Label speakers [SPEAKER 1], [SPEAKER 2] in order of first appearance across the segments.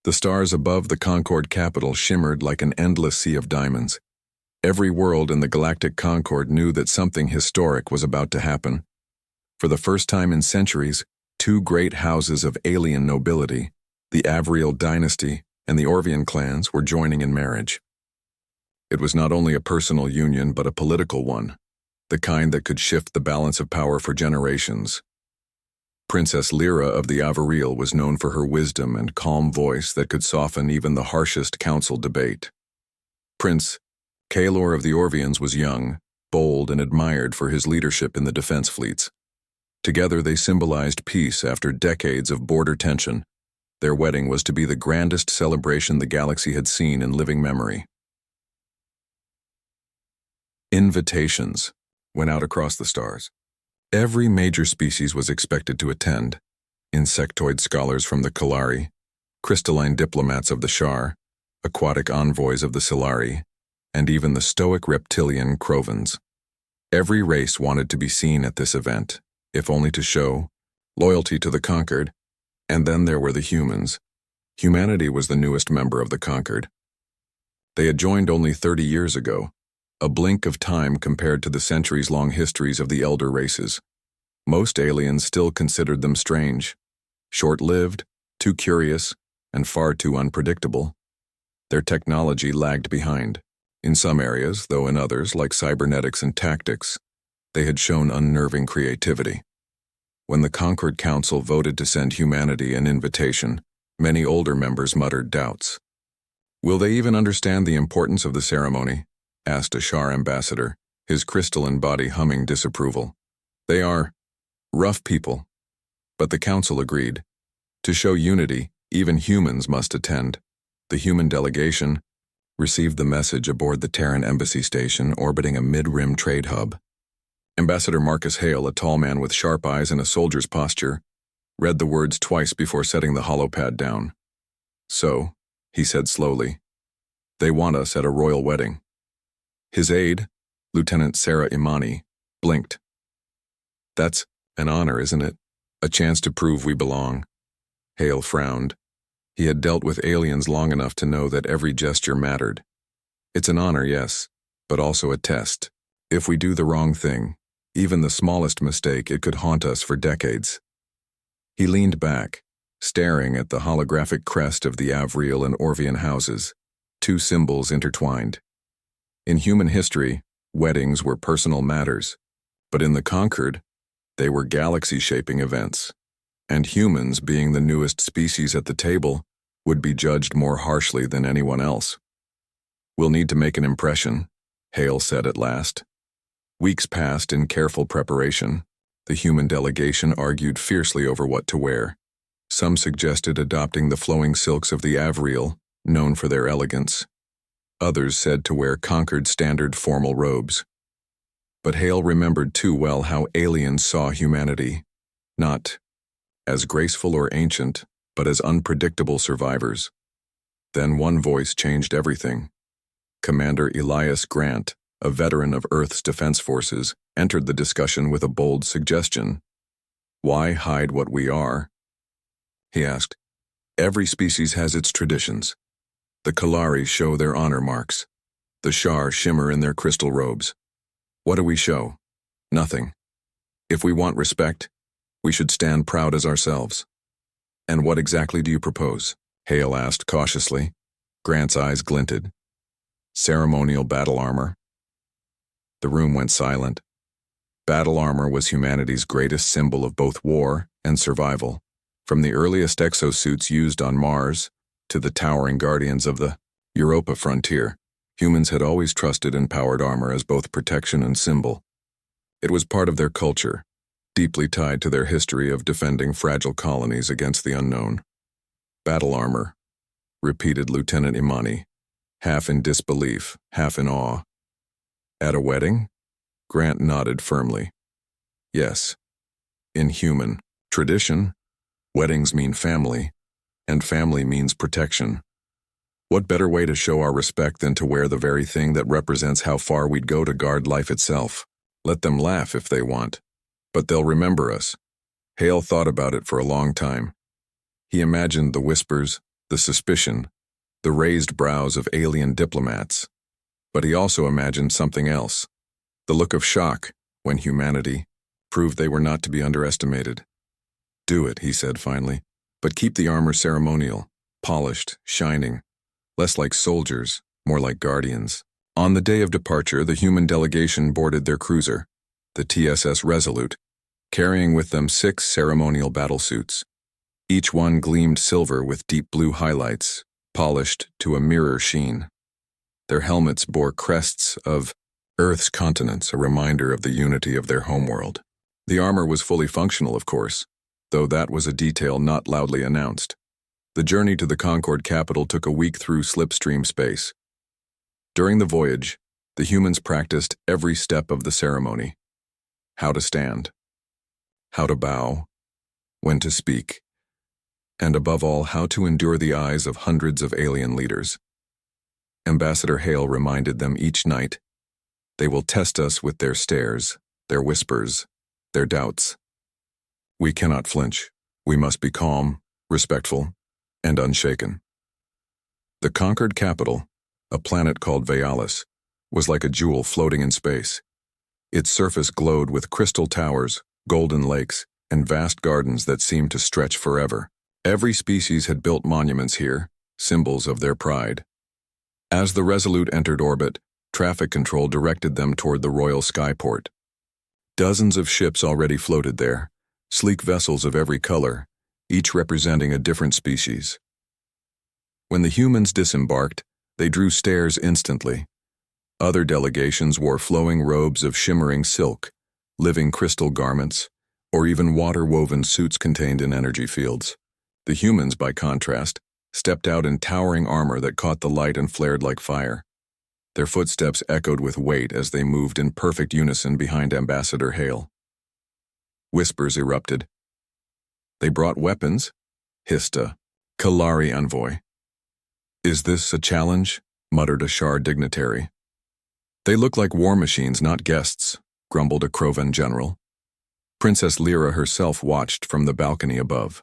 [SPEAKER 1] The stars above the Concord capital shimmered like an endless sea of diamonds. Every world in the galactic Concord knew that something historic was about to happen. For the first time in centuries, two great houses of alien nobility, the Avriel dynasty and the Orvian clans, were joining in marriage. It was not only a personal union but a political one, the kind that could shift the balance of power for generations. Princess Lyra of the Avriel was known for her wisdom and calm voice that could soften even the harshest council debate. Prince Kaelor of the Orvians was young, bold, and admired for his leadership in the defense fleets. Together they symbolized peace after decades of border tension. Their wedding was to be the grandest celebration the galaxy had seen in living memory. Invitations went out across the stars. Every major species was expected to attend: insectoid scholars from the Kalari, crystalline diplomats of the Shar, aquatic envoys of the Silari, and even the stoic reptilian Crovans. Every race wanted to be seen at this event, if only to show loyalty to the conquered. And then there were the humans. Humanity was the newest member of the conquered. They had joined only 30 years ago, a blink of time compared to the centuries-long histories of the elder races. Most aliens still considered them strange, short-lived, too curious, and far too unpredictable. Their technology lagged behind. In some areas, though in others, like cybernetics and tactics, they had shown unnerving creativity. When the Concord Council voted to send humanity an invitation, many older members muttered doubts. "Will they even understand the importance of the ceremony?" asked a Shar ambassador, his crystalline body humming disapproval. "They are rough people." But the council agreed. To show unity, even humans must attend. The human delegation received the message aboard the Terran embassy station orbiting a mid-rim trade hub. Ambassador Marcus Hale, a tall man with sharp eyes and a soldier's posture, read the words twice before setting the holopad down. "So," he said slowly, "they want us at a royal wedding." His aide, Lieutenant Sarah Imani, blinked. "That's an honor, isn't it? A chance to prove we belong." Hale frowned. He had dealt with aliens long enough to know that every gesture mattered. "It's an honor, yes, but also a test. If we do the wrong thing, even the smallest mistake, it could haunt us for decades." He leaned back, staring at the holographic crest of the Avriel and Orvian houses, two symbols intertwined. In human history, weddings were personal matters, but in the Conquered, they were galaxy-shaping events, and humans, being the newest species at the table, would be judged more harshly than anyone else. "We'll need to make an impression," Hale said at last. Weeks passed in careful preparation. The human delegation argued fiercely over what to wear. Some suggested adopting the flowing silks of the Avriel, known for their elegance. Others said to wear Conquered standard formal robes. But Hale remembered too well how aliens saw humanity, not as graceful or ancient, but as unpredictable survivors. Then one voice changed everything. Commander Elias Grant, a veteran of Earth's defense forces, entered the discussion with a bold suggestion. "Why hide what we are?" he asked. "Every species has its traditions. The Kalari show their honor marks. The Shar shimmer in their crystal robes. What do we show? Nothing. If we want respect, we should stand proud as ourselves." "And what exactly do you propose?" Hale asked cautiously. Grant's eyes glinted. "Ceremonial battle armor." The room went silent. Battle armor was humanity's greatest symbol of both war and survival. From the earliest exosuits used on Mars to the towering guardians of the Europa frontier, humans had always trusted in powered armor as both protection and symbol. It was part of their culture, deeply tied to their history of defending fragile colonies against the unknown. "Battle armor," repeated Lieutenant Imani, half in disbelief, half in awe. "At a wedding?" Grant nodded firmly. "Yes. In human tradition, weddings mean family, and family means protection. What better way to show our respect than to wear the very thing that represents how far we'd go to guard life itself? Let them laugh if they want, but they'll remember us." Hale thought about it for a long time. He imagined the whispers, the suspicion, the raised brows of alien diplomats. But he also imagined something else, the look of shock when humanity proved they were not to be underestimated. "Do it," he said finally, "but keep the armor ceremonial, polished, shining, less like soldiers, more like guardians." On the day of departure, the human delegation boarded their cruiser, the TSS Resolute, carrying with them 6 ceremonial battlesuits. Each one gleamed silver with deep blue highlights, polished to a mirror sheen. Their helmets bore crests of Earth's continents, a reminder of the unity of their homeworld. The armor was fully functional, of course, though that was a detail not loudly announced. The journey to the Concord capital took a week through slipstream space. During the voyage, the humans practiced every step of the ceremony: how to stand, how to bow, when to speak, and above all, how to endure the eyes of hundreds of alien leaders. Ambassador Hale reminded them each night, "They will test us with their stares, their whispers, their doubts. We cannot flinch. We must be calm, respectful, and unshaken." The conquered capital, a planet called Vayalis, was like a jewel floating in space. Its surface glowed with crystal towers, golden lakes, and vast gardens that seemed to stretch forever. Every species had built monuments here, symbols of their pride. As the Resolute entered orbit, traffic control directed them toward the Royal Skyport. Dozens of ships already floated there, sleek vessels of every color, each representing a different species. When the humans disembarked, they drew stares instantly. Other delegations wore flowing robes of shimmering silk, living crystal garments, or even water-woven suits contained in energy fields. The humans, by contrast, stepped out in towering armor that caught the light and flared like fire. Their footsteps echoed with weight as they moved in perfect unison behind Ambassador Hale. Whispers erupted. "They brought weapons?" hissed a Kalari envoy. "Is this a challenge?" muttered a Shar dignitary. "They look like war machines, not guests," grumbled a Krovan general. Princess Lyra herself watched from the balcony above.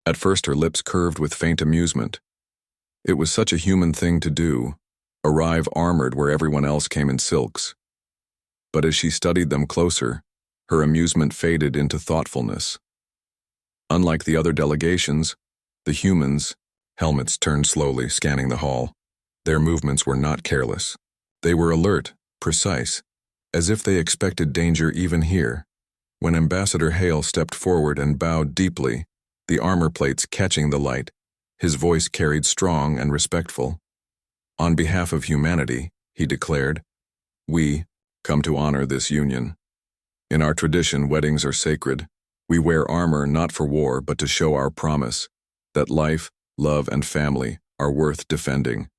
[SPEAKER 1] At first her lips curved with faint amusement. It was such a human thing to do, arrive armored where everyone else came in silks. But as she studied them closer, her amusement faded into thoughtfulness. Unlike the other delegations, the humans' helmets turned slowly, scanning the hall. Their movements were not careless. They were alert, precise, as if they expected danger even here. When Ambassador Hale stepped forward and bowed deeply, the armor plates catching the light, his voice carried strong and respectful. "On behalf of humanity," he declared, "we come to honor this union. In our tradition, weddings are sacred. We wear armor not for war, but to show our promise that life, love, and family are worth defending.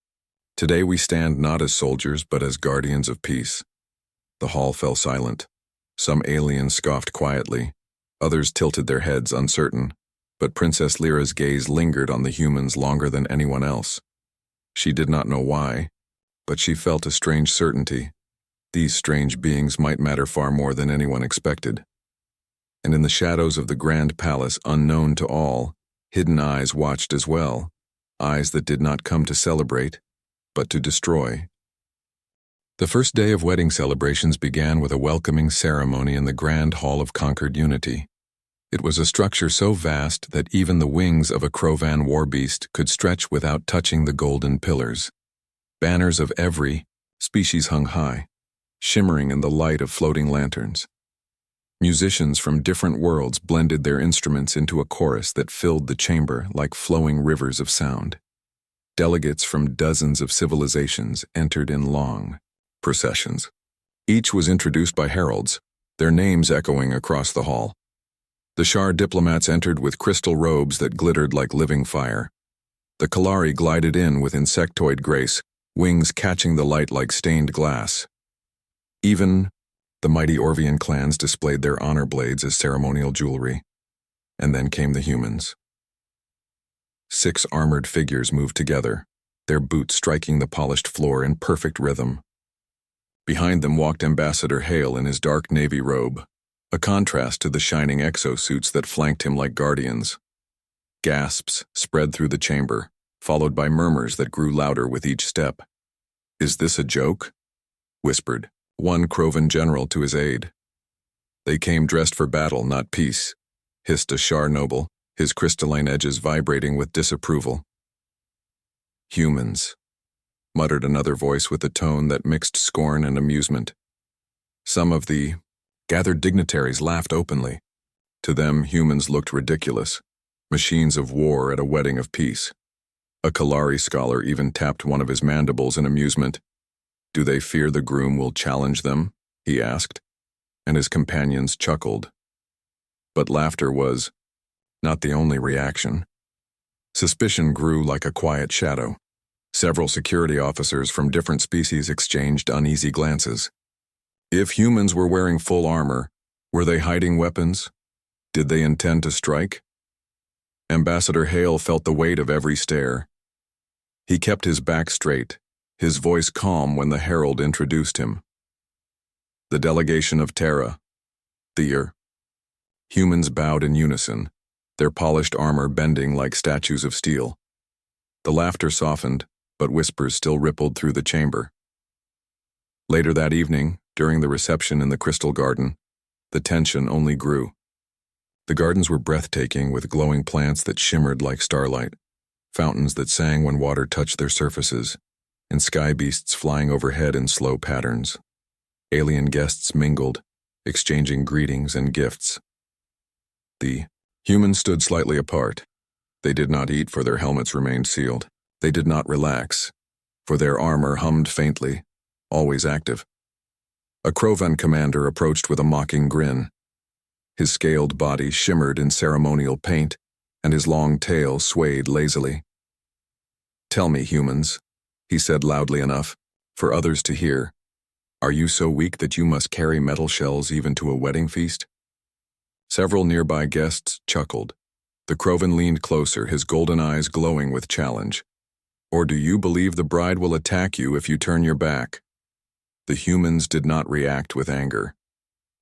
[SPEAKER 1] Today we stand not as soldiers, but as guardians of peace." The hall fell silent. Some aliens scoffed quietly. Others tilted their heads, uncertain. But Princess Lyra's gaze lingered on the humans longer than anyone else. She did not know why, but she felt a strange certainty. These strange beings might matter far more than anyone expected. And in the shadows of the grand palace, unknown to all, hidden eyes watched as well, eyes that did not come to celebrate, but to destroy. The first day of wedding celebrations began with a welcoming ceremony in the Grand Hall of Conquered Unity. It was a structure so vast that even the wings of a Krovan war beast could stretch without touching the golden pillars. Banners of every species hung high, shimmering in the light of floating lanterns. Musicians from different worlds blended their instruments into a chorus that filled the chamber like flowing rivers of sound. Delegates from dozens of civilizations entered in long processions. Each was introduced by heralds, their names echoing across the hall. The Shar diplomats entered with crystal robes that glittered like living fire. The Kalari glided in with insectoid grace, wings catching the light like stained glass. Even the mighty Orvian clans displayed their honor blades as ceremonial jewelry. And then came the humans. 6 armored figures moved together, their boots striking the polished floor in perfect rhythm. Behind them walked Ambassador Hale in his dark navy robe, a contrast to the shining exosuits that flanked him like guardians. Gasps spread through the chamber, followed by murmurs that grew louder with each step. "Is this a joke?" whispered one Krovan general to his aide. "They came dressed for battle, not peace," hissed a Shar noble, his crystalline edges vibrating with disapproval. "Humans," muttered another voice with a tone that mixed scorn and amusement. Some of the gathered dignitaries laughed openly. To them, humans looked ridiculous, machines of war at a wedding of peace. A Kalari scholar even tapped one of his mandibles in amusement. "Do they fear the groom will challenge them?" he asked, and his companions chuckled. But laughter was not the only reaction. Suspicion grew like a quiet shadow. Several security officers from different species exchanged uneasy glances. If humans were wearing full armor, were they hiding weapons? Did they intend to strike? Ambassador Hale felt the weight of every stare. He kept his back straight, his voice calm when the herald introduced him. "The delegation of Terra, Theer." Humans bowed in unison, their polished armor bending like statues of steel. The laughter softened, but whispers still rippled through the chamber. Later that evening, during the reception in the Crystal Garden, the tension only grew. The gardens were breathtaking, with glowing plants that shimmered like starlight, fountains that sang when water touched their surfaces, and sky beasts flying overhead in slow patterns. Alien guests mingled, exchanging greetings and gifts. The humans stood slightly apart. They did not eat, for their helmets remained sealed. They did not relax, for their armor hummed faintly, always active. A Krovan commander approached with a mocking grin. His scaled body shimmered in ceremonial paint, and his long tail swayed lazily. "Tell me, humans," he said loudly enough for others to hear, "are you so weak that you must carry metal shells even to a wedding feast?" Several nearby guests chuckled. The Krovan leaned closer, his golden eyes glowing with challenge. "Or do you believe the bride will attack you if you turn your back?" The humans did not react with anger.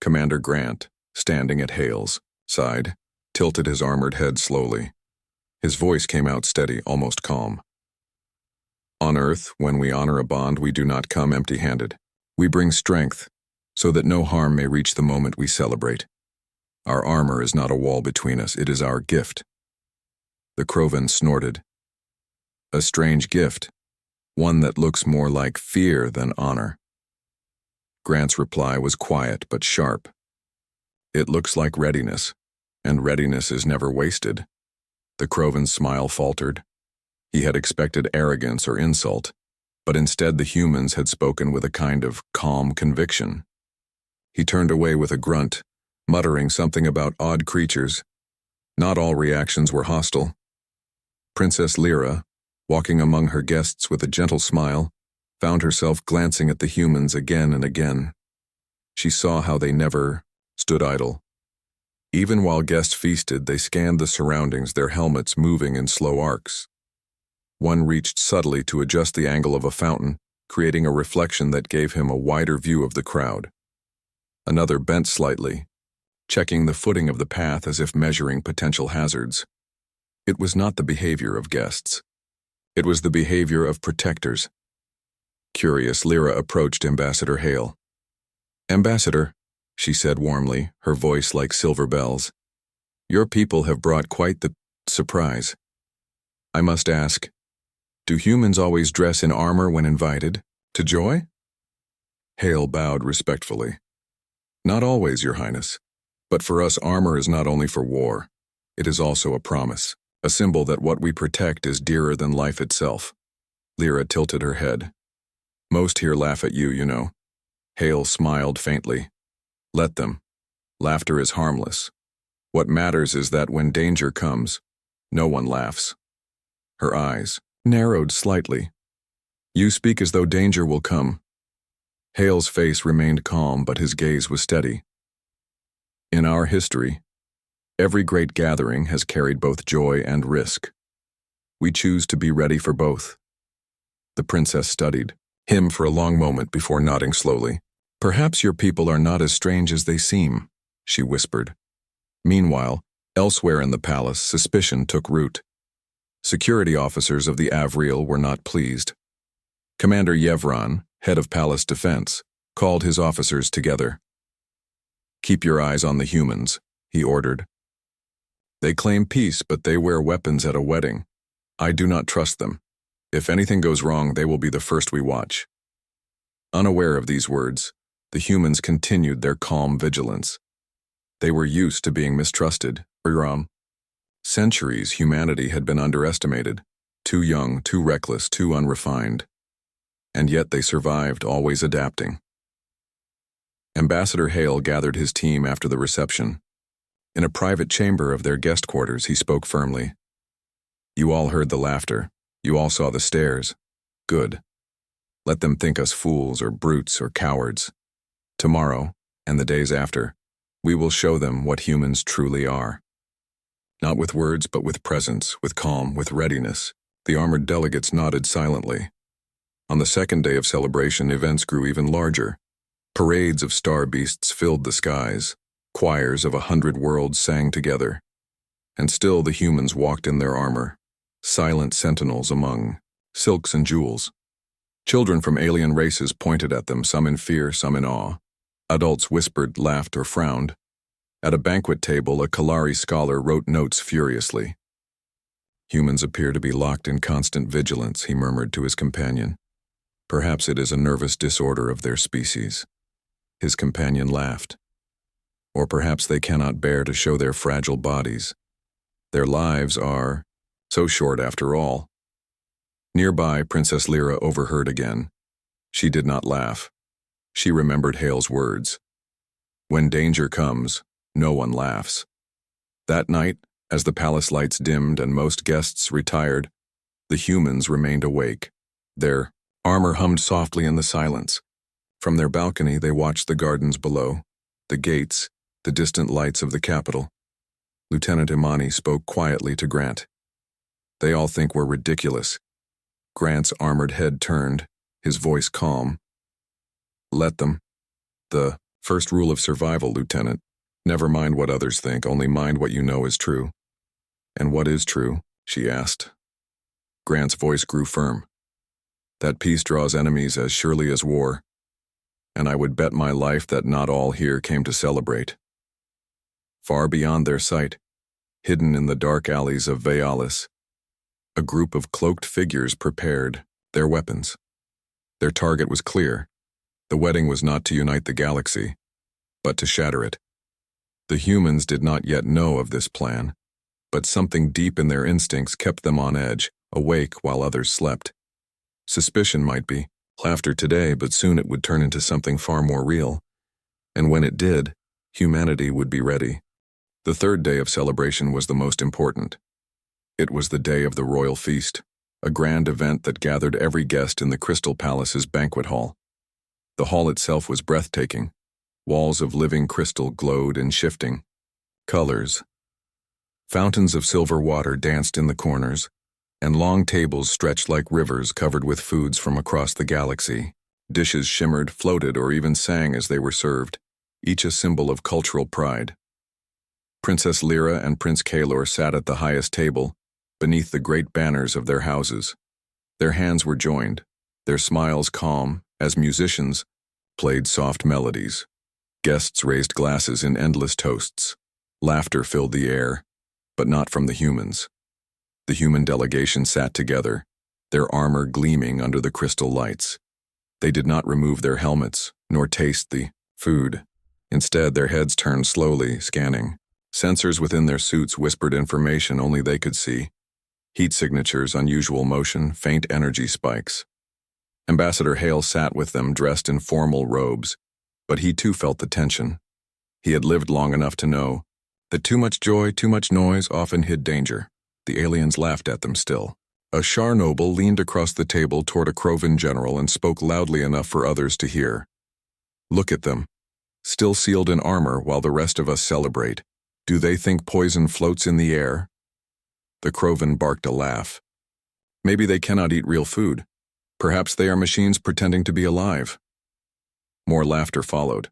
[SPEAKER 1] Commander Grant, standing at Hale's side, tilted his armored head slowly. His voice came out steady, almost calm. "On Earth, when we honor a bond, we do not come empty-handed. We bring strength, so that no harm may reach the moment we celebrate. Our armor is not a wall between us, it is our gift." The Krovan snorted. "A strange gift, one that looks more like fear than honor." Grant's reply was quiet but sharp. "It looks like readiness, and readiness is never wasted." The Krovan's smile faltered. He had expected arrogance or insult, but instead the humans had spoken with a kind of calm conviction. He turned away with a grunt, muttering something about odd creatures. Not all reactions were hostile. Princess Lyra, walking among her guests with a gentle smile, found herself glancing at the humans again and again. She saw how they never stood idle. Even while guests feasted, they scanned the surroundings, their helmets moving in slow arcs. One reached subtly to adjust the angle of a fountain, creating a reflection that gave him a wider view of the crowd. Another bent slightly, checking the footing of the path as if measuring potential hazards. It was not the behavior of guests. It was the behavior of protectors. Curious, Lyra approached Ambassador Hale. "Ambassador," she said warmly, her voice like silver bells, "your people have brought quite the surprise. I must ask, do humans always dress in armor when invited to joy?" Hale bowed respectfully. "Not always, Your Highness. But for us, armor is not only for war. It is also a promise, a symbol that what we protect is dearer than life itself." Lyra tilted her head. "Most here laugh at you, you know." Hale smiled faintly. "Let them. Laughter is harmless. What matters is that when danger comes, no one laughs." Her eyes narrowed slightly. "You speak as though danger will come." Hale's face remained calm, but his gaze was steady. "In our history, every great gathering has carried both joy and risk. We choose to be ready for both." The princess studied him for a long moment before nodding slowly. "Perhaps your people are not as strange as they seem," she whispered. Meanwhile, elsewhere in the palace, suspicion took root. Security officers of the Avril were not pleased. Commander Yevron, head of palace defense, called his officers together. "Keep your eyes on the humans," he ordered. "They claim peace, but they wear weapons at a wedding. I do not trust them. If anything goes wrong, they will be the first we watch." Unaware of these words, the humans continued their calm vigilance. They were used to being mistrusted. Centuries humanity had been underestimated, too young, too reckless, too unrefined. And yet they survived, always adapting. Ambassador Hale gathered his team after the reception. In a private chamber of their guest quarters, he spoke firmly. "You all heard the laughter. You all saw the stares. Good. Let them think us fools or brutes or cowards. Tomorrow, and the days after, we will show them what humans truly are." Not with words, but with presence, with calm, with readiness, the armored delegates nodded silently. On the second day of celebration, events grew even larger. Parades of star beasts filled the skies. Choirs of 100 worlds sang together. And still the humans walked in their armor, silent sentinels among silks and jewels. Children from alien races pointed at them, some in fear, some in awe. Adults whispered, laughed, or frowned. At a banquet table, a Kalari scholar wrote notes furiously. "Humans appear to be locked in constant vigilance," he murmured to his companion. "Perhaps it is a nervous disorder of their species." His companion laughed. "Or perhaps they cannot bear to show their fragile bodies. Their lives are so short after all." Nearby, Princess Lyra overheard again. She did not laugh. She remembered Hale's words. "When danger comes, no one laughs." That night, as the palace lights dimmed and most guests retired, the humans remained awake. Their armor hummed softly in the silence. From their balcony, they watched the gardens below, the gates, the distant lights of the capital. Lieutenant Imani spoke quietly to Grant. "They all think we're ridiculous." Grant's armored head turned, his voice calm. "Let them. The first rule of survival, Lieutenant. Never mind what others think, only mind what you know is true." "And what is true?" she asked. Grant's voice grew firm. "That peace draws enemies as surely as war. And I would bet my life that not all here came to celebrate." Far beyond their sight, hidden in the dark alleys of Vayalis, a group of cloaked figures prepared their weapons. Their target was clear. The wedding was not to unite the galaxy, but to shatter it. The humans did not yet know of this plan, but something deep in their instincts kept them on edge, awake while others slept. Suspicion might be, laughter today, but soon it would turn into something far more real. And when it did, humanity would be ready. The third day of celebration was the most important. It was the day of the royal feast, a grand event that gathered every guest in the Crystal Palace's banquet hall. The hall itself was breathtaking. Walls of living crystal glowed in shifting colors. Fountains of silver water danced in the corners, and long tables stretched like rivers covered with foods from across the galaxy. Dishes shimmered, floated, or even sang as they were served, each a symbol of cultural pride. Princess Lyra and Prince Kalor sat at the highest table, beneath the great banners of their houses. Their hands were joined, their smiles calm, as musicians played soft melodies. Guests raised glasses in endless toasts. Laughter filled the air, but not from the humans. The human delegation sat together, their armor gleaming under the crystal lights. They did not remove their helmets, nor taste the food. Instead, their heads turned slowly, scanning. Sensors within their suits whispered information only they could see. Heat signatures, unusual motion, faint energy spikes. Ambassador Hale sat with them, dressed in formal robes, but he too felt the tension. He had lived long enough to know that too much joy, too much noise often hid danger. The aliens laughed at them still. A Shar noble leaned across the table toward a Krovan general and spoke loudly enough for others to hear. "Look at them, still sealed in armor while the rest of us celebrate. Do they think poison floats in the air?" The Krovan barked a laugh. "Maybe they cannot eat real food. Perhaps they are machines pretending to be alive." More laughter followed.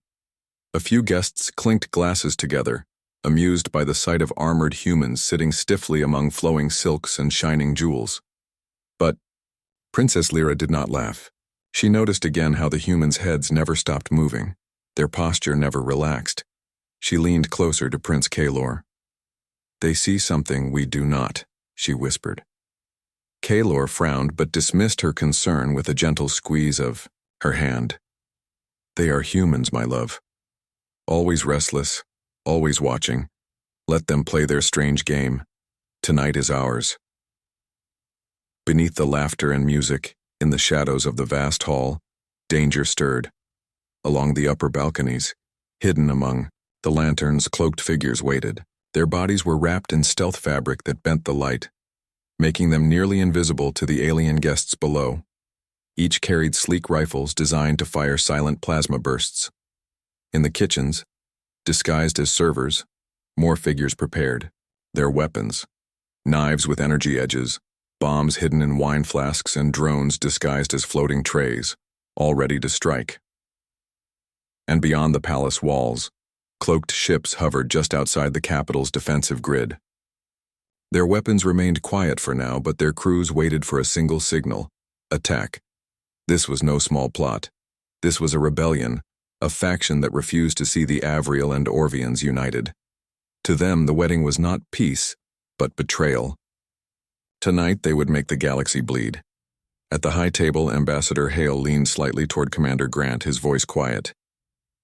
[SPEAKER 1] A few guests clinked glasses together, amused by the sight of armored humans sitting stiffly among flowing silks and shining jewels. But Princess Lyra did not laugh. She noticed again how the humans' heads never stopped moving. Their posture never relaxed. She leaned closer to Prince Kalor. "They see something we do not," she whispered. Kalor frowned but dismissed her concern with a gentle squeeze of her hand. "They are humans, my love. Always restless, always watching. Let them play their strange game. Tonight is ours." Beneath the laughter and music, in the shadows of the vast hall, danger stirred. Along the upper balconies, hidden among the lanterns, cloaked figures waited. Their bodies were wrapped in stealth fabric that bent the light, making them nearly invisible to the alien guests below. Each carried sleek rifles designed to fire silent plasma bursts. In the kitchens, disguised as servers, more figures prepared. Their weapons, knives with energy edges, bombs hidden in wine flasks, and drones disguised as floating trays, all ready to strike. And beyond the palace walls, cloaked ships hovered just outside the capital's defensive grid. Their weapons remained quiet for now, but their crews waited for a single signal: attack. This was no small plot. This was a rebellion, a faction that refused to see the Avriel and Orvians united. To them, the wedding was not peace, but betrayal. Tonight, they would make the galaxy bleed. At the high table, Ambassador Hale leaned slightly toward Commander Grant, his voice quiet.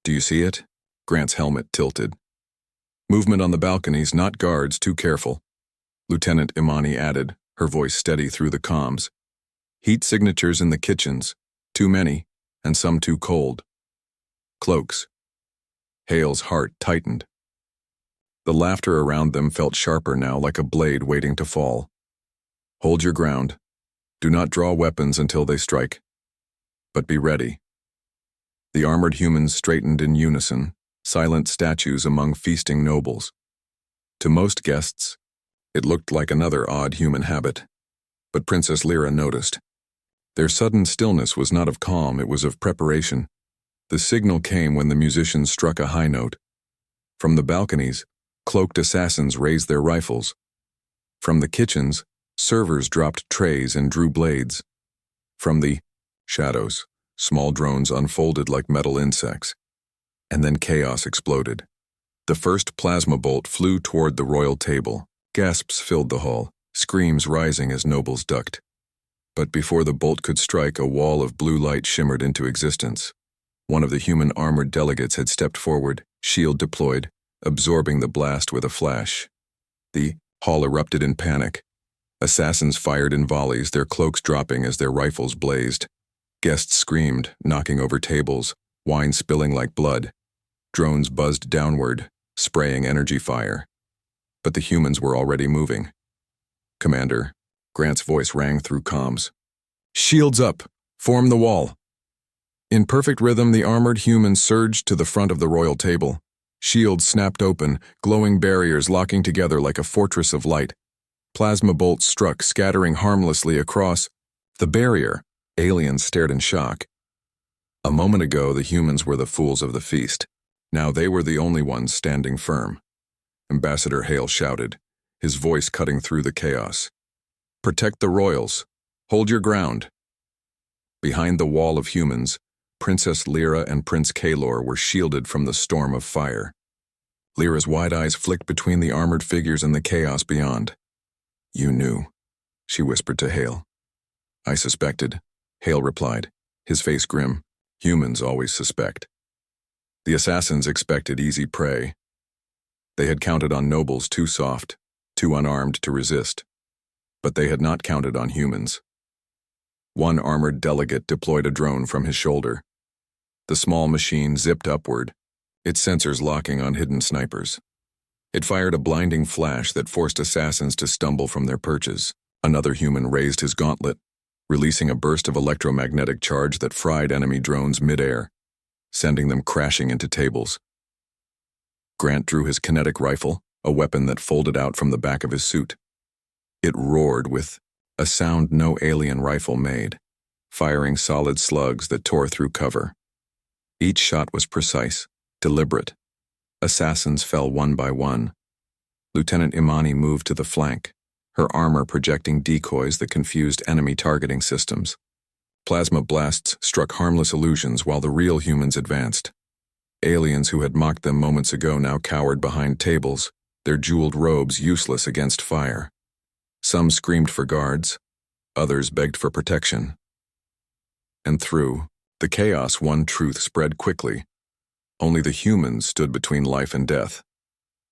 [SPEAKER 1] "Do you see it?" Grant's helmet tilted. "Movement on the balconies, not guards, too careful." Lieutenant Imani added, her voice steady through the comms. "Heat signatures in the kitchens, too many, and some too cold. Cloaks." Hale's heart tightened. The laughter around them felt sharper now, like a blade waiting to fall. "Hold your ground. Do not draw weapons until they strike. But be ready." The armored humans straightened in unison, silent statues among feasting nobles. To most guests, it looked like another odd human habit. But Princess Lyra noticed. Their sudden stillness was not of calm, it was of preparation. The signal came when the musicians struck a high note. From the balconies, cloaked assassins raised their rifles. From the kitchens, servers dropped trays and drew blades. From the shadows, small drones unfolded like metal insects. And then chaos exploded. The first plasma bolt flew toward the royal table. Gasps filled the hall, screams rising as nobles ducked. But before the bolt could strike, a wall of blue light shimmered into existence. One of the human armored delegates had stepped forward, shield deployed, absorbing the blast with a flash. The hall erupted in panic. Assassins fired in volleys, their cloaks dropping as their rifles blazed. Guests screamed, knocking over tables, wine spilling like blood. Drones buzzed downward, spraying energy fire. But the humans were already moving. "Commander," Grant's voice rang through comms. "Shields up! Form the wall!" In perfect rhythm, the armored humans surged to the front of the royal table. Shields snapped open, glowing barriers locking together like a fortress of light. Plasma bolts struck, scattering harmlessly across the barrier. Aliens stared in shock. A moment ago, the humans were the fools of the feast. Now they were the only ones standing firm. Ambassador Hale shouted, his voice cutting through the chaos. "Protect the royals. Hold your ground." Behind the wall of humans, Princess Lyra and Prince Kalor were shielded from the storm of fire. Lyra's wide eyes flicked between the armored figures and the chaos beyond. "You knew," she whispered to Hale. "I suspected," Hale replied, his face grim. "Humans always suspect." The assassins expected easy prey. They had counted on nobles too soft, too unarmed to resist. But they had not counted on humans. One armored delegate deployed a drone from his shoulder. The small machine zipped upward, its sensors locking on hidden snipers. It fired a blinding flash that forced assassins to stumble from their perches. Another human raised his gauntlet, releasing a burst of electromagnetic charge that fried enemy drones midair, sending them crashing into tables. Grant drew his kinetic rifle, a weapon that folded out from the back of his suit. It roared with a sound no alien rifle made, firing solid slugs that tore through cover. Each shot was precise, deliberate. Assassins fell one by one. Lieutenant Imani moved to the flank, her armor projecting decoys that confused enemy targeting systems. Plasma blasts struck harmless illusions while the real humans advanced. Aliens who had mocked them moments ago now cowered behind tables, their jeweled robes useless against fire. Some screamed for guards, others begged for protection. And through the chaos, one truth spread quickly. Only the humans stood between life and death.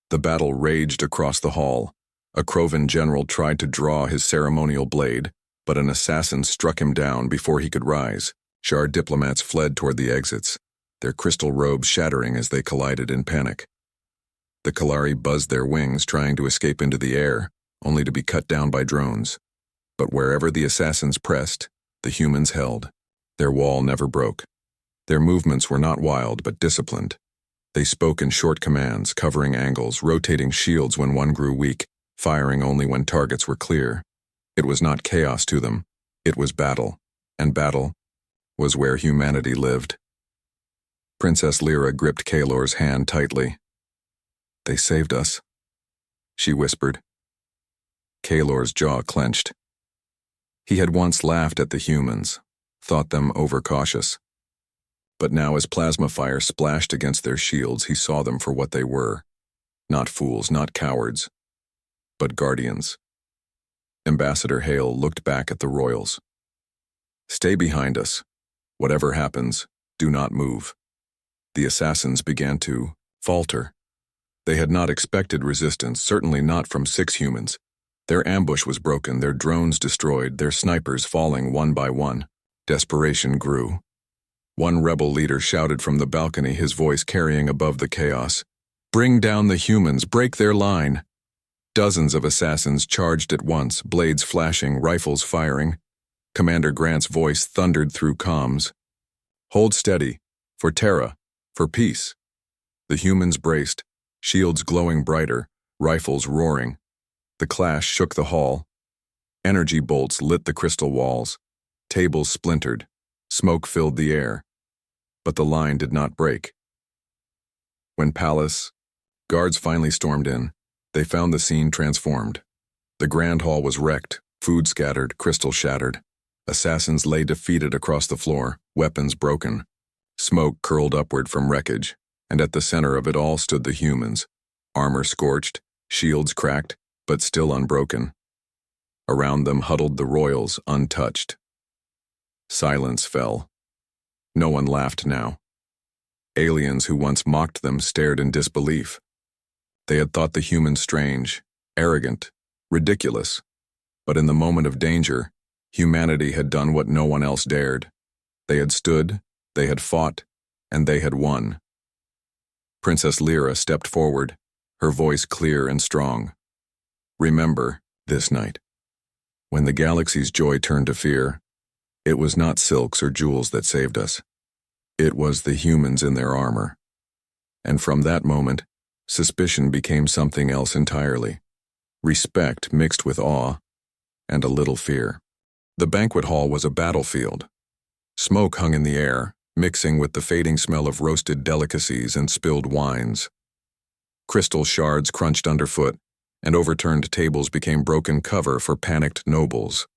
[SPEAKER 1] The battle raged across the hall. A Krovan general tried to draw his ceremonial blade, but an assassin struck him down before he could rise. Shar diplomats fled toward the exits, their crystal robes shattering as they collided in panic. The Kalari buzzed their wings, trying to escape into the air, only to be cut down by drones. But wherever the assassins pressed, the humans held. Their wall never broke. Their movements were not wild, but disciplined. They spoke in short commands, covering angles, rotating shields when one grew weak, firing only when targets were clear. It was not chaos to them. It was battle. And battle was where humanity lived. Princess Lyra gripped Kalor's hand tightly. "They saved us," she whispered. Kalor's jaw clenched. He had once laughed at the humans, thought them overcautious. But now as plasma fire splashed against their shields, he saw them for what they were. Not fools, not cowards, but guardians. Ambassador Hale looked back at the royals. "Stay behind us. Whatever happens, do not move." The assassins began to falter. They had not expected resistance, certainly not from 6 humans. Their ambush was broken, their drones destroyed, their snipers falling one by one. Desperation grew. One rebel leader shouted from the balcony, his voice carrying above the chaos. "Bring down the humans, break their line." Dozens of assassins charged at once, blades flashing, rifles firing. Commander Grant's voice thundered through comms. "Hold steady. For Terra. For peace." The humans braced, shields glowing brighter, rifles roaring. The clash shook the hall. Energy bolts lit the crystal walls. Tables splintered. Smoke filled the air. But the line did not break. When palace guards finally stormed in, they found the scene transformed. The grand hall was wrecked, food scattered, crystal shattered. Assassins lay defeated across the floor, weapons broken. Smoke curled upward from wreckage, and at the center of it all stood the humans, armor scorched, shields cracked, but still unbroken. Around them huddled the royals, untouched. Silence fell. No one laughed now. Aliens who once mocked them stared in disbelief. They had thought the humans strange, arrogant, ridiculous. But in the moment of danger, humanity had done what no one else dared. They had stood, they had fought, and they had won. Princess Lyra stepped forward, her voice clear and strong. "Remember this night. When the galaxy's joy turned to fear, it was not silks or jewels that saved us. It was the humans in their armor." And from that moment, suspicion became something else entirely. Respect mixed with awe, and a little fear. The banquet hall was a battlefield. Smoke hung in the air, mixing with the fading smell of roasted delicacies and spilled wines. Crystal shards crunched underfoot, and overturned tables became broken cover for panicked nobles.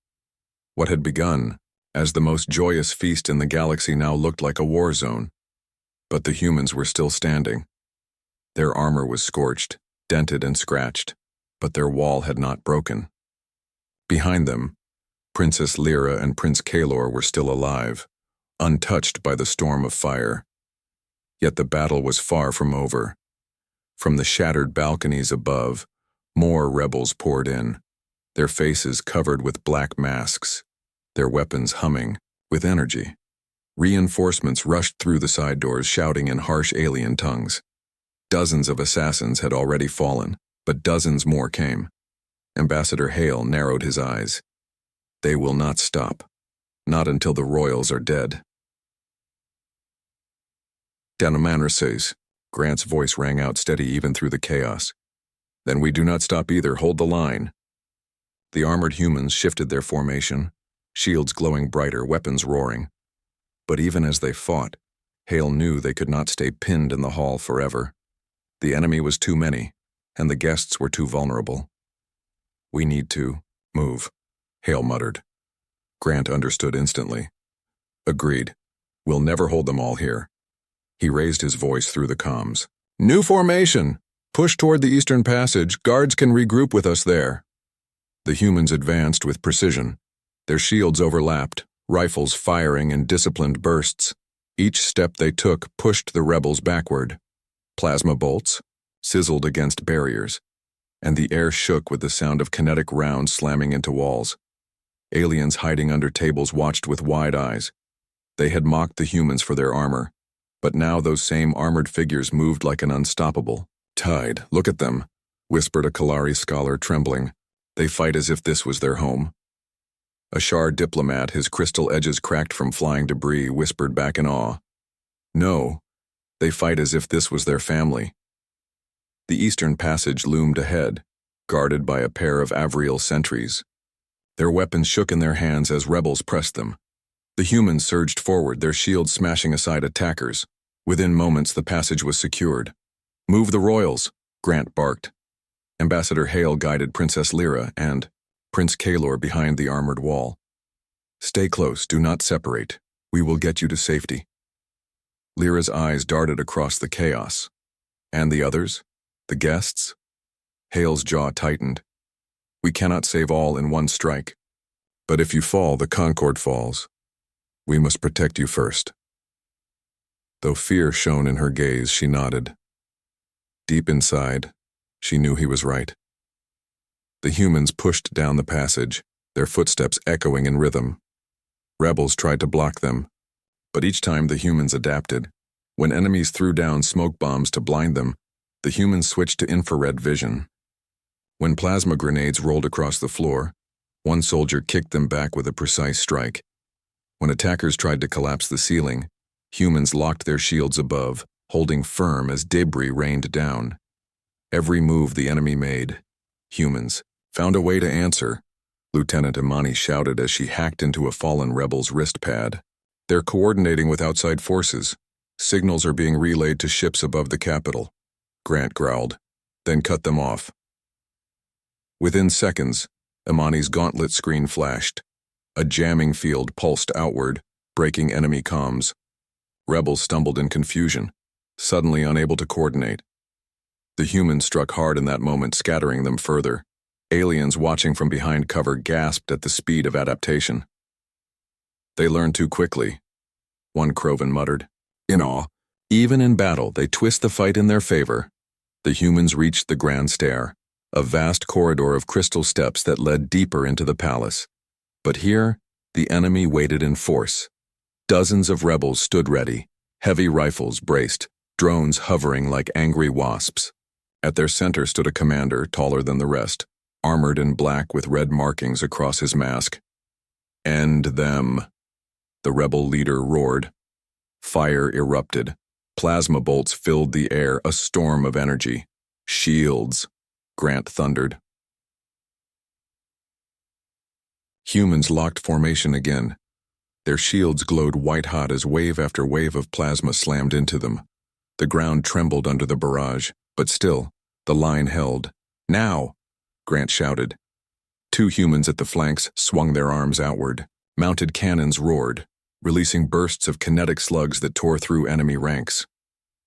[SPEAKER 1] What had begun as the most joyous feast in the galaxy now looked like a war zone. But the humans were still standing. Their armor was scorched, dented and scratched, but their wall had not broken. Behind them, Princess Lyra and Prince Kalor were still alive, untouched by the storm of fire. Yet the battle was far from over. From the shattered balconies above, more rebels poured in, their faces covered with black masks, their weapons humming with energy. Reinforcements rushed through the side doors, shouting in harsh alien tongues. Dozens of assassins had already fallen, but dozens more came. Ambassador Hale narrowed his eyes. They will not stop. Not until the royals are dead. "Danomanraces," Grant's voice rang out steady even through the chaos. "Then we do not stop either. Hold the line." The armored humans shifted their formation, shields glowing brighter, weapons roaring. But even as they fought, Hale knew they could not stay pinned in the hall forever. The enemy was too many, and the guests were too vulnerable. "We need to move," Hale muttered. Grant understood instantly. "Agreed. We'll never hold them all here." He raised his voice through the comms. "New formation! Push toward the eastern passage. Guards can regroup with us there." The humans advanced with precision. Their shields overlapped, rifles firing in disciplined bursts. Each step they took pushed the rebels backward. Plasma bolts sizzled against barriers, and the air shook with the sound of kinetic rounds slamming into walls. Aliens hiding under tables watched with wide eyes. They had mocked the humans for their armor, but now those same armored figures moved like an unstoppable tide. "Look at them," whispered a Kalari scholar, trembling. "They fight as if this was their home." A Shar diplomat, his crystal edges cracked from flying debris, whispered back in awe. "No, they fight as if this was their family." The eastern passage loomed ahead, guarded by a pair of Avriel sentries. Their weapons shook in their hands as rebels pressed them. The humans surged forward, their shields smashing aside attackers. Within moments, the passage was secured. "Move the royals," Grant barked. Ambassador Hale guided Princess Lyra and Prince Kalor behind the armored wall. "Stay close, do not separate. We will get you to safety." Lyra's eyes darted across the chaos. "And the others? The guests?" Hale's jaw tightened. "We cannot save all in one strike. But if you fall, the Concord falls. We must protect you first." Though fear shone in her gaze, she nodded. Deep inside, she knew he was right. The humans pushed down the passage, their footsteps echoing in rhythm. Rebels tried to block them, but each time the humans adapted. When enemies threw down smoke bombs to blind them, the humans switched to infrared vision. When plasma grenades rolled across the floor, one soldier kicked them back with a precise strike. When attackers tried to collapse the ceiling, humans locked their shields above, holding firm as debris rained down. Every move the enemy made, humans found a way to answer. Lieutenant Imani shouted as she hacked into a fallen rebel's wrist pad. "They're coordinating with outside forces. Signals are being relayed to ships above the capital," Grant growled, then cut them off. Within seconds, Imani's gauntlet screen flashed. A jamming field pulsed outward, breaking enemy comms. Rebels stumbled in confusion, suddenly unable to coordinate. The humans struck hard in that moment, scattering them further. Aliens watching from behind cover gasped at the speed of adaptation. "They learn too quickly," one Krovan muttered. In awe, even in battle, they twist the fight in their favor. The humans reached the grand stair, a vast corridor of crystal steps that led deeper into the palace. But here, the enemy waited in force. Dozens of rebels stood ready, heavy rifles braced, drones hovering like angry wasps. At their center stood a commander taller than the rest, armored in black with red markings across his mask. "End them," the rebel leader roared. Fire erupted. Plasma bolts filled the air, a storm of energy. "Shields," Grant thundered. Humans locked formation again. Their shields glowed white-hot as wave after wave of plasma slammed into them. The ground trembled under the barrage, but still, the line held. "Now!" Grant shouted. Two humans at the flanks swung their arms outward. Mounted cannons roared, releasing bursts of kinetic slugs that tore through enemy ranks.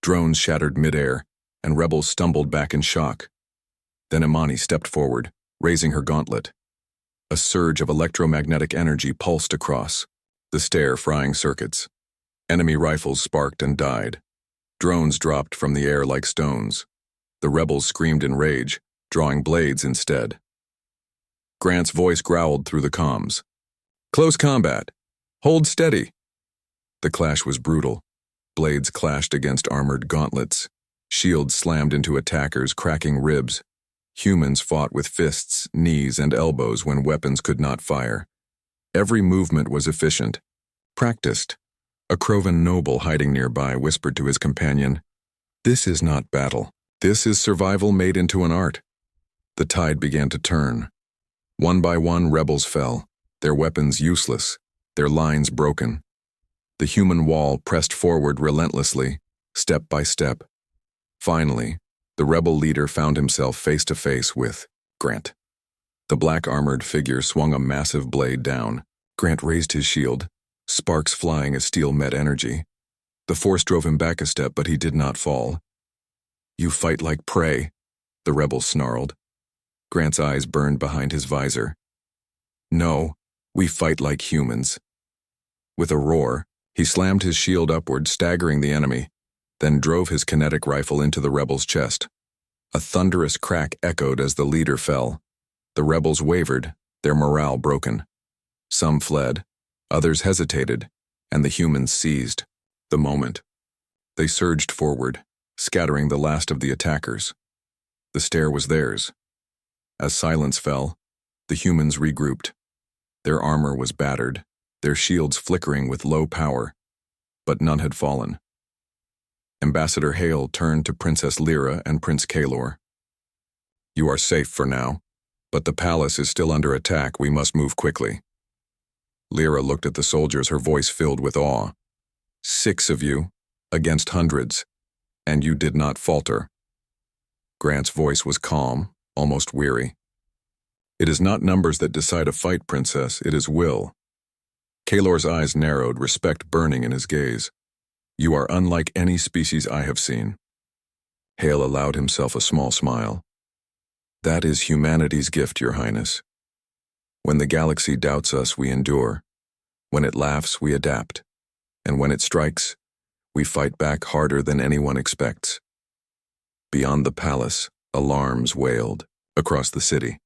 [SPEAKER 1] Drones shattered midair, and rebels stumbled back in shock. Then Imani stepped forward, raising her gauntlet. A surge of electromagnetic energy pulsed across, the stair frying circuits. Enemy rifles sparked and died. Drones dropped from the air like stones. The rebels screamed in rage, drawing blades instead. Grant's voice growled through the comms. "Close combat. Hold steady." The clash was brutal. Blades clashed against armored gauntlets. Shields slammed into attackers, cracking ribs. Humans fought with fists, knees, and elbows when weapons could not fire. Every movement was efficient, practiced. A Krovan noble hiding nearby whispered to his companion, "This is not battle. This is survival made into an art." The tide began to turn. One by one, rebels fell, their weapons useless, their lines broken. The human wall pressed forward relentlessly, step by step. Finally, The rebel leader found himself face to face with Grant. The black-armored figure swung a massive blade down. Grant raised his shield, sparks flying as steel met energy. The force drove him back a step, but he did not fall. "You fight like prey," the rebel snarled. Grant's eyes burned behind his visor. "No, we fight like humans." With a roar, he slammed his shield upward, staggering the enemy, then drove his kinetic rifle into the rebel's chest. A thunderous crack echoed as the leader fell. The rebels wavered, their morale broken. Some fled, others hesitated, and the humans seized the moment. They surged forward, scattering the last of the attackers. The stair was theirs. As silence fell, the humans regrouped. Their armor was battered, their shields flickering with low power, but none had fallen. Ambassador Hale turned to Princess Lyra and Prince Kalor. "You are safe for now, but the palace is still under attack. We must move quickly." Lyra looked at the soldiers, her voice filled with awe. "6 of you, against hundreds, and you did not falter." Grant's voice was calm, almost weary. "It is not numbers that decide a fight, Princess, it is will." Kalor's eyes narrowed, respect burning in his gaze. "You are unlike any species I have seen." Hale allowed himself a small smile. "That is humanity's gift, Your Highness. When the galaxy doubts us, we endure. When it laughs, we adapt. And when it strikes, we fight back harder than anyone expects." Beyond the palace, alarms wailed across the city.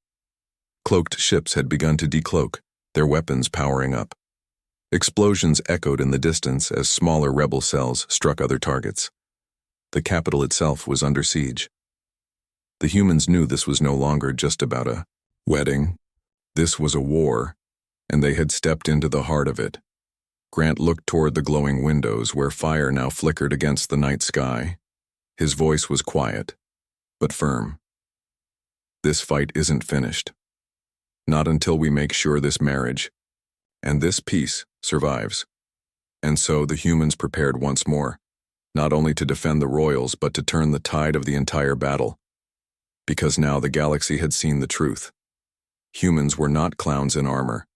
[SPEAKER 1] Cloaked ships had begun to decloak, their weapons powering up. Explosions echoed in the distance as smaller rebel cells struck other targets. The capital itself was under siege. The humans knew this was no longer just about a wedding. This was a war, and they had stepped into the heart of it. Grant looked toward the glowing windows where fire now flickered against the night sky. His voice was quiet, but firm. "This fight isn't finished. Not until we make sure this marriage, and this peace, survives." And so the humans prepared once more, not only to defend the royals but to turn the tide of the entire battle. Because now the galaxy had seen the truth. Humans were not clowns in armor.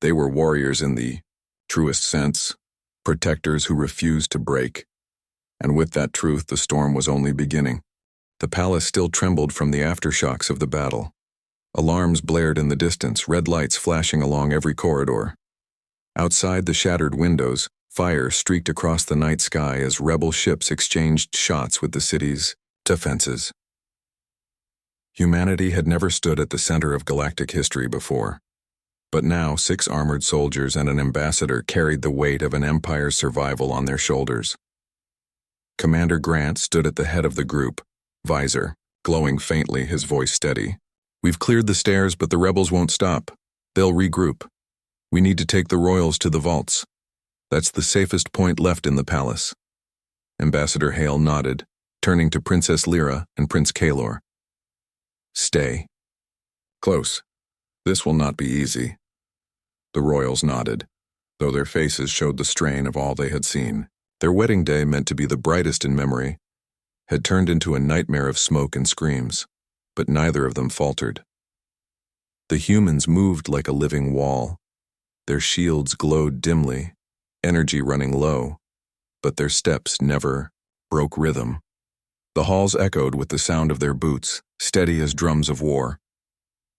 [SPEAKER 1] They were warriors in the truest sense, protectors who refused to break. And with that truth, the storm was only beginning. The palace still trembled from the aftershocks of the battle. Alarms blared in the distance, red lights flashing along every corridor. Outside the shattered windows, fire streaked across the night sky as rebel ships exchanged shots with the city's defenses. Humanity had never stood at the center of galactic history before. But now 6 armored soldiers and an ambassador carried the weight of an empire's survival on their shoulders. Commander Grant stood at the head of the group, visor glowing faintly, his voice steady. "We've cleared the stairs, but the rebels won't stop. They'll regroup. We need to take the royals to the vaults. That's the safest point left in the palace." Ambassador Hale nodded, turning to Princess Lyra and Prince Kalor. "Stay close. This will not be easy." The royals nodded, though their faces showed the strain of all they had seen. Their wedding day, meant to be the brightest in memory, had turned into a nightmare of smoke and screams, but neither of them faltered. The humans moved like a living wall. Their shields glowed dimly, energy running low, but their steps never broke rhythm. The halls echoed with the sound of their boots, steady as drums of war.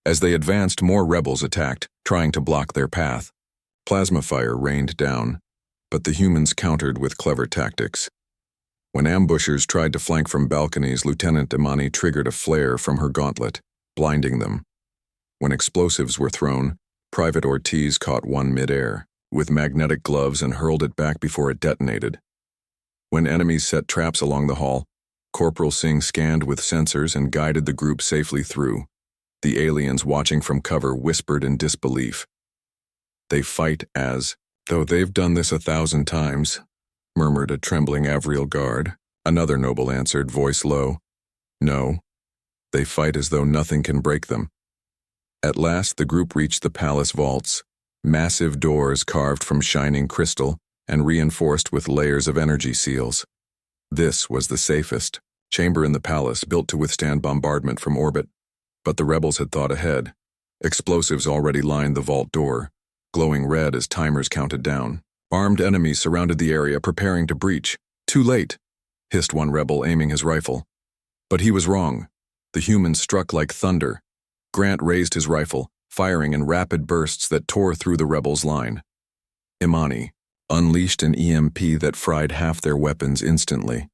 [SPEAKER 1] As they advanced, more rebels attacked, trying to block their path. Plasma fire rained down, but the humans countered with clever tactics. When ambushers tried to flank from balconies, Lieutenant Imani triggered a flare from her gauntlet, blinding them. When explosives were thrown, Private Ortiz caught one mid-air, with magnetic gloves, and hurled it back before it detonated. When enemies set traps along the hall, Corporal Singh scanned with sensors and guided the group safely through. The aliens watching from cover whispered in disbelief. "They fight as though they've done this 1,000 times, murmured a trembling Avriel guard. Another noble answered, voice low, "No, they fight as though nothing can break them." At last the group reached the palace vaults, massive doors carved from shining crystal and reinforced with layers of energy seals. This was the safest, chamber in the palace built to withstand bombardment from orbit. But the rebels had thought ahead. Explosives already lined the vault door, glowing red as timers counted down. Armed enemies surrounded the area, preparing to breach. "Too late," hissed one rebel, aiming his rifle. But he was wrong. The humans struck like thunder. Grant raised his rifle, firing in rapid bursts that tore through the rebels' line. Imani unleashed an EMP that fried half their weapons instantly.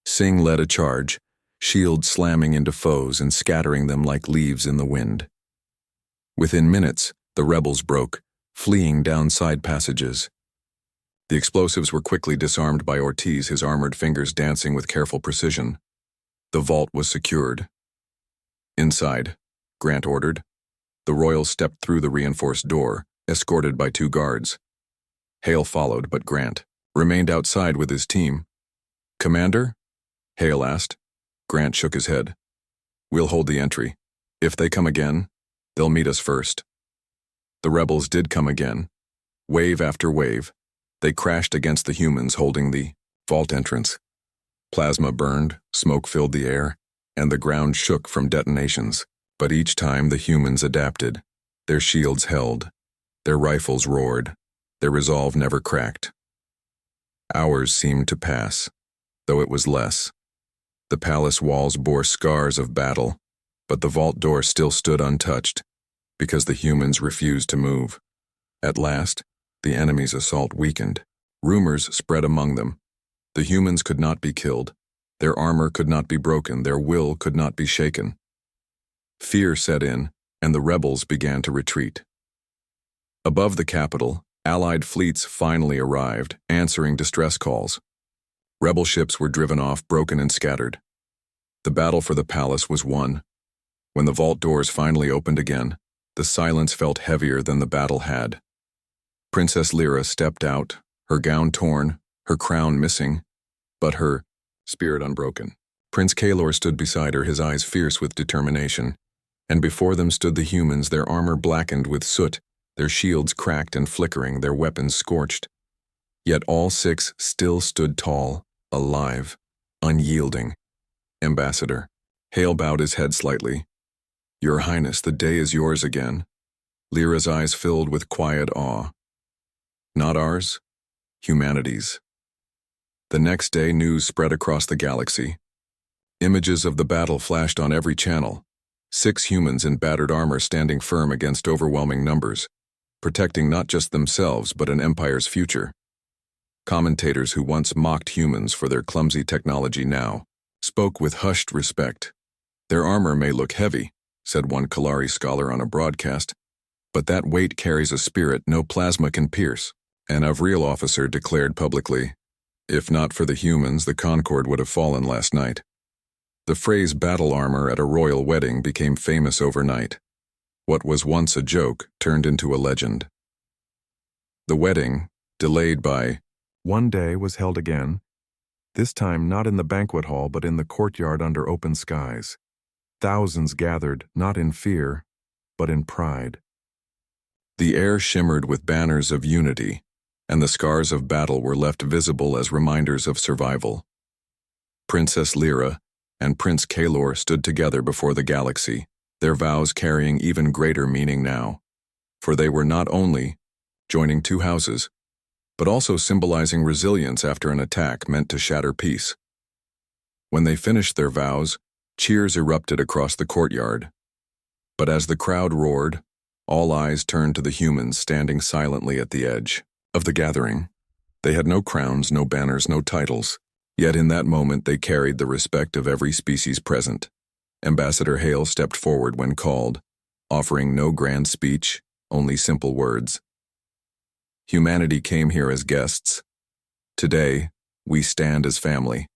[SPEAKER 1] Singh led a charge, shields slamming into foes and scattering them like leaves in the wind. Within minutes, the rebels broke, fleeing down side passages. The explosives were quickly disarmed by Ortiz, his armored fingers dancing with careful precision. The vault was secured. "Inside," Grant ordered. The royals stepped through the reinforced door, escorted by 2 guards. Hale followed, but Grant remained outside with his team. "Commander?" Hale asked. Grant shook his head. "We'll hold the entry. If they come again, they'll meet us first." The rebels did come again. Wave after wave, they crashed against the humans holding the vault entrance. Plasma burned, smoke filled the air, and the ground shook from detonations. But each time the humans adapted. Their shields held. Their rifles roared. Their resolve never cracked. Hours seemed to pass, though it was less. The palace walls bore scars of battle, but the vault door still stood untouched, because the humans refused to move. At last, the enemy's assault weakened. Rumors spread among them. The humans could not be killed. Their armor could not be broken. Their will could not be shaken. Fear set in, and the rebels began to retreat. Above the capital, Allied fleets finally arrived, answering distress calls. Rebel ships were driven off, broken and scattered. The battle for the palace was won. When the vault doors finally opened again, the silence felt heavier than the battle had. Princess Lyra stepped out, her gown torn, her crown missing, but her spirit unbroken. Prince Kalor stood beside her, his eyes fierce with determination, and before them stood the humans, their armor blackened with soot, their shields cracked and flickering, their weapons scorched. Yet all 6 still stood tall, alive, unyielding. "Ambassador." Hale bowed his head slightly. "Your Highness, the day is yours again." Lyra's eyes filled with quiet awe. "Not ours, humanity's." The next day, news spread across the galaxy. Images of the battle flashed on every channel. 6 humans in battered armor standing firm against overwhelming numbers, protecting not just themselves but an empire's future. Commentators who once mocked humans for their clumsy technology now spoke with hushed respect. "Their armor may look heavy," said one Kalari scholar on a broadcast, "but that weight carries a spirit no plasma can pierce." An Avril officer declared publicly, "If not for the humans, the Concorde would have fallen last night." The phrase "battle armor at a royal wedding" became famous overnight. What was once a joke turned into a legend. The wedding, delayed by 1 day, was held again, this time not in the banquet hall but in the courtyard under open skies. Thousands gathered, not in fear, but in pride. The air shimmered with banners of unity, and the scars of battle were left visible as reminders of survival. Princess Lyra and Prince Kalor stood together before the galaxy, their vows carrying even greater meaning now, for they were not only joining 2 houses, but also symbolizing resilience after an attack meant to shatter peace. When they finished their vows, cheers erupted across the courtyard. But as the crowd roared, all eyes turned to the humans standing silently at the edge of the gathering. They had no crowns, no banners, no titles, yet in that moment they carried the respect of every species present. Ambassador Hale stepped forward when called, offering no grand speech, only simple words. "Humanity came here as guests. Today, we stand as family."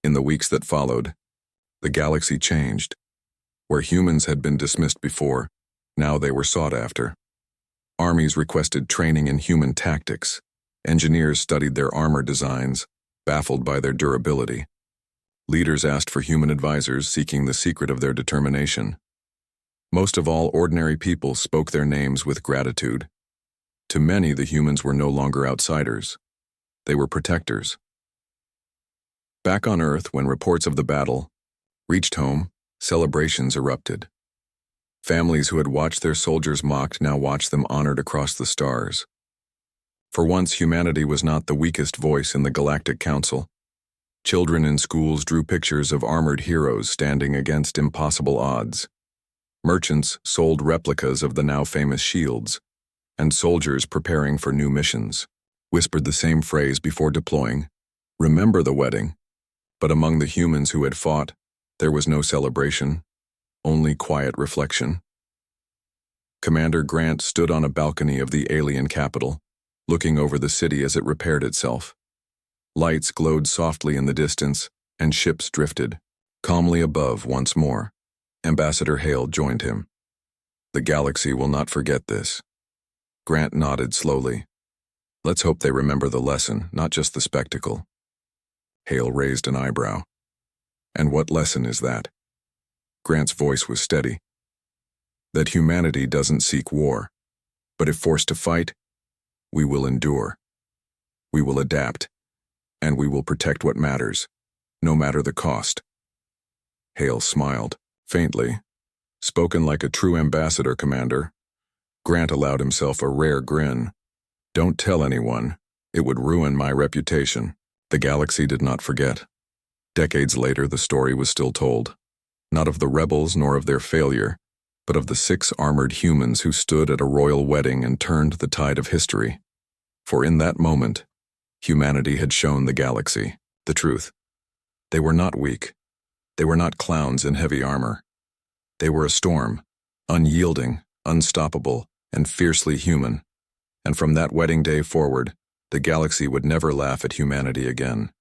[SPEAKER 1] In the weeks that followed, the galaxy changed. Where humans had been dismissed before, now they were sought after. Armies requested training in human tactics. Engineers studied their armor designs, baffled by their durability. Leaders asked for human advisors, seeking the secret of their determination. Most of all, ordinary people spoke their names with gratitude. To many, the humans were no longer outsiders. They were protectors. Back on Earth, when reports of the battle reached home, celebrations erupted. Families who had watched their soldiers mocked now watched them honored across the stars. For once, humanity was not the weakest voice in the Galactic Council. Children in schools drew pictures of armored heroes standing against impossible odds. Merchants sold replicas of the now famous shields, and soldiers preparing for new missions whispered the same phrase before deploying, "Remember the wedding." But among the humans who had fought, there was no celebration, only quiet reflection. Commander Grant stood on a balcony of the alien capital, looking over the city as it repaired itself. Lights glowed softly in the distance, and ships drifted calmly above once more. Ambassador Hale joined him. "The galaxy will not forget this." Grant nodded slowly. "Let's hope they remember the lesson, not just the spectacle." Hale raised an eyebrow. "And what lesson is that?" Grant's voice was steady. "That humanity doesn't seek war, but if forced to fight, we will endure. We will adapt, and we will protect what matters, no matter the cost." Hale smiled, faintly. "Spoken like a true ambassador, Commander." Grant allowed himself a rare grin. "Don't tell anyone. It would ruin my reputation." The galaxy did not forget. Decades later, the story was still told. Not of the rebels nor of their failure, but of the 6 armored humans who stood at a royal wedding and turned the tide of history. For in that moment, humanity had shown the galaxy the truth. They were not weak. They were not clowns in heavy armor. They were a storm, unyielding, unstoppable, and fiercely human. And from that wedding day forward, the galaxy would never laugh at humanity again.